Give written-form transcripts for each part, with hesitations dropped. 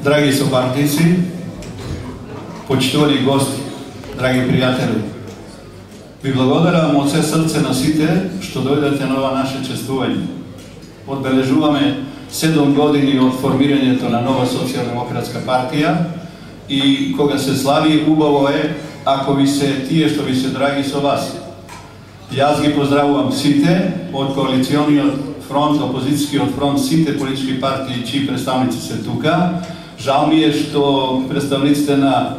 Драги сопартийци, почитувани гости, драги пријатели, ви благодарам од се срце на сите што дојдете на ова наше чествување. Одбележуваме 7 години од формирањето на нова социјалдемократска партија и кога се слави, убаво е ако ви се тие што ви се драги со вас. Јас ги поздравувам сите од коалициониот фронт, опозицијскиот фронт, сите политички партии чии представници се тука. Жал ми е што представниците на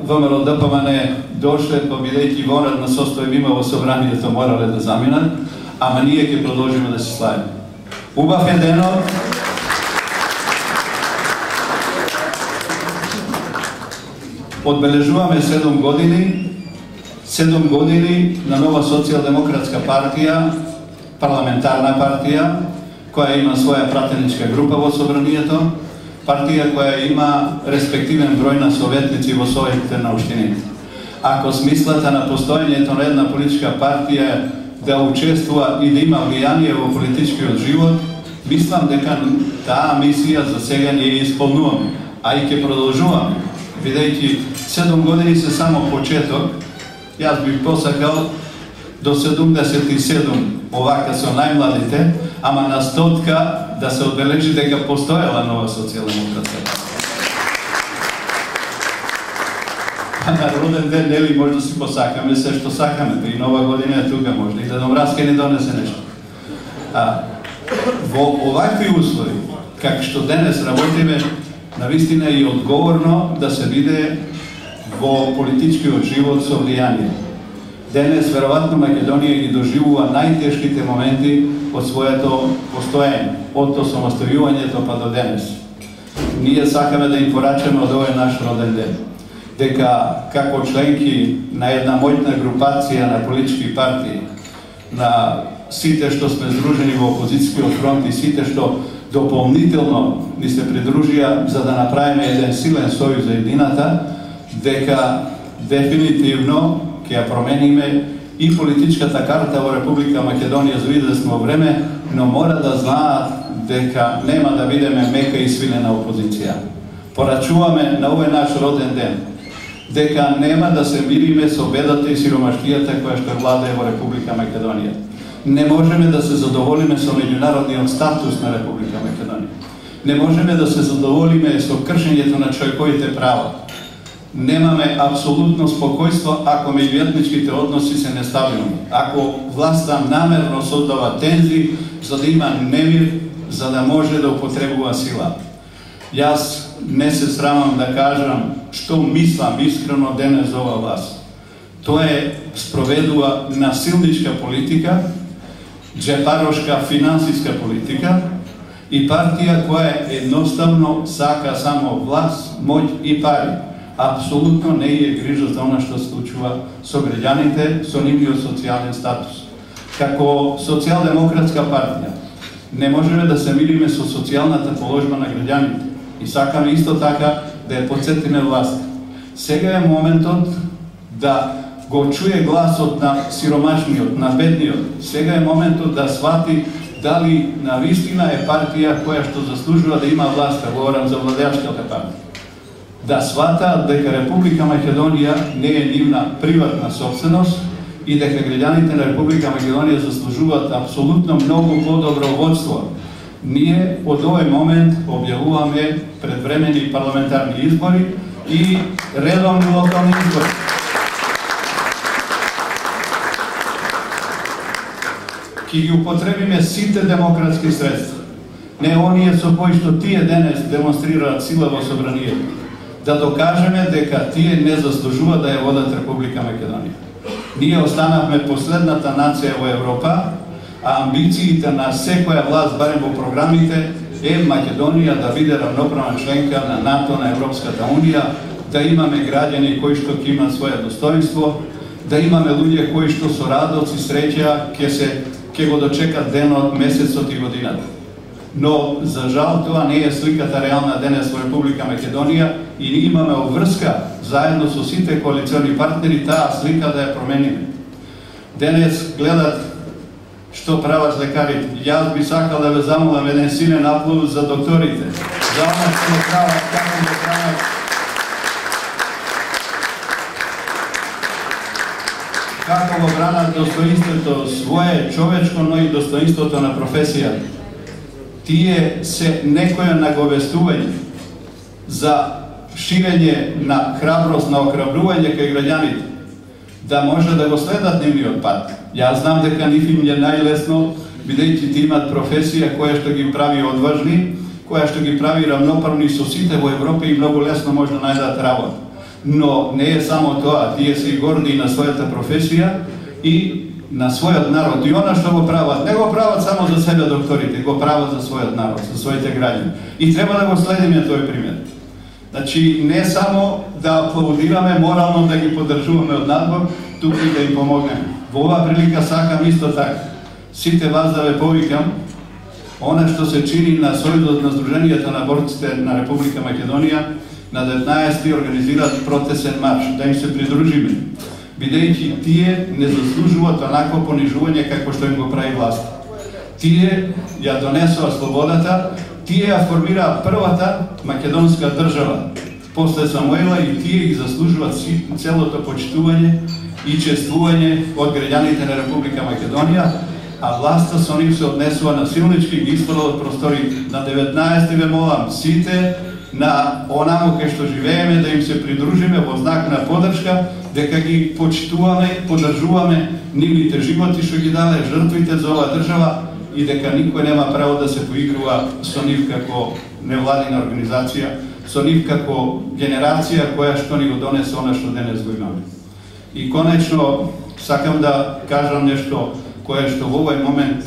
ВМРО ДПМН дошле, па бидејќи вонредно состојба има во собранието, морале да заминат, ама ние ќе продолжиме да се славиме. Убав е денот. Одбележуваме 7 години на нова социјалдемократска партија, парламентарна партија, која има своја пратеничка група во собранието, партија која има респективен број на советници во советите на општините. Ако смислата на постоењето на една политичка партија да учествува и да има влијание во политичкиот живот, мислам дека таа мисија за сега не ја исполнуваме, а и ќе продолжуваме, бидејќи 7 години се само почеток. Јас бих посакал до 77 овака со најмладите, ама на 100 да се одбележи дека постоела нова социјалдемократска партија. На роден ден, нели, може да си посакаме се што сакаме, и нова година е тука, може и Дедом Раска ни донесе нешто. Во овакви услови, како што денес работиме, навистина е и одговорно да се биде во политичкиот живот со влијание. Денес, веројатно, Македонија ги доживува најтешките моменти од своето постоење, од осамостојувањето па до денес. Ние сакаме да им порачаме од овој наш роден ден, дека како членки на една моќна групација на политички партии, на сите што сме здружени во опозицијскиот фронт и сите што дополнително ни се придружија за да направиме еден силен сојуз за едината, дека дефинитивно ќе ја промениме и политичката карта во Република Македонија за известно време, но мора да знаат дека нема да бидеме мека и свилена опозиција. Порачуваме на овој наш роден ден дека нема да се мириме со бедата и сиромаштијата која што владее во Република Македонија. Не можеме да се задоволиме со меѓународниот статус на Република Македонија. Не можеме да се задоволиме со кршењето на човековите права. Немаме апсолутно спокојство ако меѓуетничките односи се нестабилни. Ако власта намерно создава тензи за да има немир, за да може да употребува сила. Јас не се срамам да кажам што мислам искрено денес за ова власт. Тоа е спроведува насилничка политика, джепарошка финансиска политика и партија која едноставно сака само власт, моќ и пари. Апсолутно не е грижа за она што се случува со граѓаните, со нивниот социјален статус. Како социјалдемократска партија не можеме да се мириме со социјалната положба на граѓаните и сакаме исто така да ја потсетиме власт. Сега е моментот да го чуе гласот на сиромашниот, на бедниот. Сега е моментот да свати дали навистина е партија која што заслужува да има власт, говорам за владеачката партија. Да сватаат дека Република Македонија не е нивна приватна собственост и дека граѓаните на Република Македонија заслужуваат апсолутно многу подобро водство. Ние од овој момент објавуваме предвремени парламентарни избори и редовни локални избори. Ки ги употребиме сите демократски средства. Не оние со кои што тие денес демонстрираат сила во собранието. Да докажеме дека тие не заслужува да ја водат Република Македонија. Ние останавме последната нација во Европа, а амбициите на секоја власт, барем во програмите, е Македонија да биде равноправна членка на НАТО, на Европската унија, да имаме граѓани кои што ќе имаат своја достоинство, да имаме луѓе кои што со радост и среќа ќе го дочекат денот, месецот и годината. Но, за жал, тоа не е сликата реална денес во Република Македонија и ние имаме обврска заедно со сите коалициони партнери таа слика да ја промениме. Денес гледат што прават лекарите. Јас би сакал да ве замолам еден силен аплауз за докторите. za ono što je prava, kako je prava. Kako го бранат достоинството своje човечко, но и достоинството на професија. Тие се некоја наговестување за ширење на храброст, на охрабрување кај граѓаните, да може да го следат нивниот пат. Јас знам дека нив им е најлесно, бидејќи ти имат професија која што ги прави одважни, која што ги прави равноправни со сите во Европа и многу лесно може да најдат работа. Но не е само тоа, тие се и горди на својата професија и на својот народ. И она што го прават, не го прават само за себе докторите, го прават за својот народ, за своите граѓани. И треба да го следиме тој пример. Значи, не само да аплаудираме, морално да ги поддржуваме од надвор, туку и да им помогнеме. Во оваа прилика сакам исто така сите вас да ве повикам, она што се чини на Сојузот на Сдруженијата на борците на Република Македонија, на 19 организираат протесен марш, да им се придружиме, бидејќи тие не заслужуваат онакво понижување како што им го прави власт. Тие ја донесоа слободата, тие ја формираа првата македонска држава после Самуила и тие ги заслужуваат целото почитување и чествување од граѓаните на Република Македонија, а власта со нив се однесува насилнички, ги испала од простори. На 19 ве молам сите на онамо кај што живееме, да им се придружиме во знак на поддршка, дека ги почитуваме, поддржуваме нивните животи што ги дале жртвите за оваа држава и дека никој нема право да се поигрува со нив како невладина организација, со нив како генерација која што ни го донесе она што денес го имаме. И конечно сакам да кажам нешто кое што во овој момент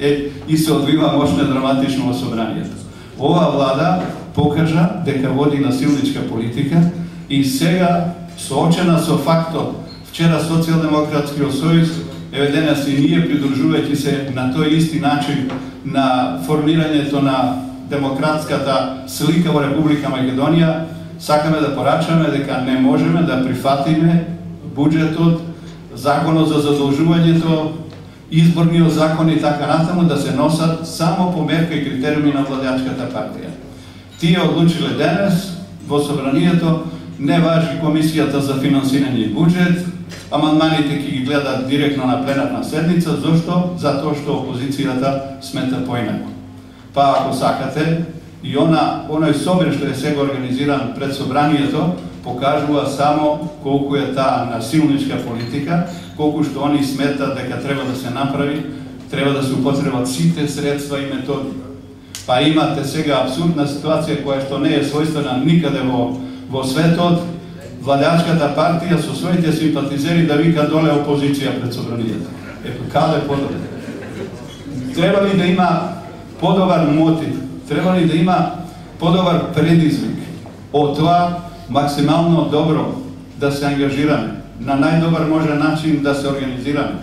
и се одвива мощно драматично во собранието. Оваа влада покажа дека води насилничка политика и сега соочена со фактот, вчера Социјалдемократскиот сојуз, еве денес и ние придружувајќи се на тој исти начин на формирањето на демократската слика во Република Македонија, сакаме да порачаме дека не можеме да прифатиме буџетот, законот за задолжувањето, изборниот закон и така натаму да се носат само по мерка и критериуми на владеачката партија. Тие одлучиле денес во собранието, не важи комисијата за финансирање и буџет, амандманите ќе ги гледат директно на пленарна седница, зошто? Затоа што опозицијата смета поинако. Па ако сакате, и оној собир што е сега организиран пред собранието, покажува само колку е таа насилничка политика, колку што они сметат дека треба да се направи, треба да се употребат сите средства и методи. Па имате сега абсурдна ситуација која што не е својствена никаде во светот, владеачката партија со своите симпатизери да вика доле опозиција пред собранието. Каде подобро? Треба ли да има подобар мотив? Треба ли да има подобар предизвик? Од тоа максимално добро да се ангажираме, на најдобар може начин да се организираме.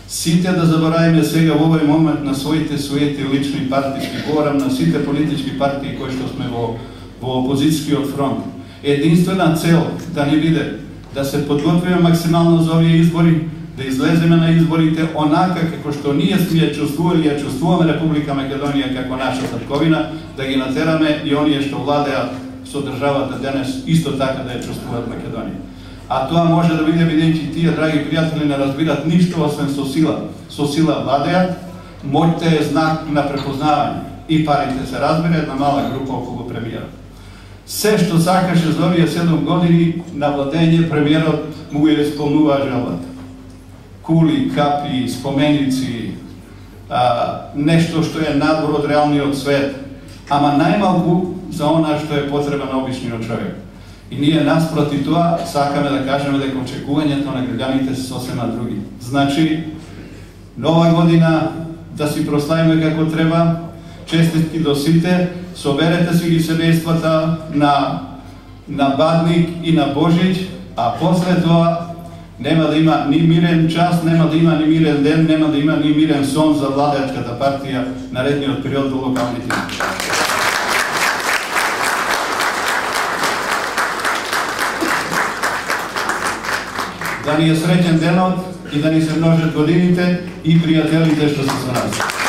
Сите да заборавиме сега во овој момент на своите суети лични партиски, говорам на сите политички партии кои што сме во опозицијскиот фронт. Единствена цел да ни биде да се подготвиме максимално за овие избори, да излеземе на изборите онака како што ние сме ја чувствували, ја чувствуваме Република Македонија како наша татковина, да ги натераме и оние што владеат со државата денес исто така да ја чувствуваат Македонија. А тоа може да биде бидејќи тие, драги пријатели, не разбират ништо освен со сила. Со сила владеат, моќта е знак на препознавање и парите се разбира една мала група околу премиерот. Се што сакаше за овие 7 години на владење, премиерот му ја исполнуваа желбата. Кули, капи, споменици, нешто што е надвор од реалниот свет, ама најмалку за она што е потреба на обичниот човек. И ние наспроти тоа сакаме да кажеме дека очекувањето на граѓаните се сосема други. Значи, нова година да си прославиме како треба, честитки до сите, соберете си ги семејствата на Бадник и на Божич, а после тоа нема да има ни мирен час, нема да има ни мирен ден, нема да има ни мирен сон за владеачката партија наредниот период до локалните избори. Да ни е среќен денот и да ни се множат годините и пријателите што се со нас.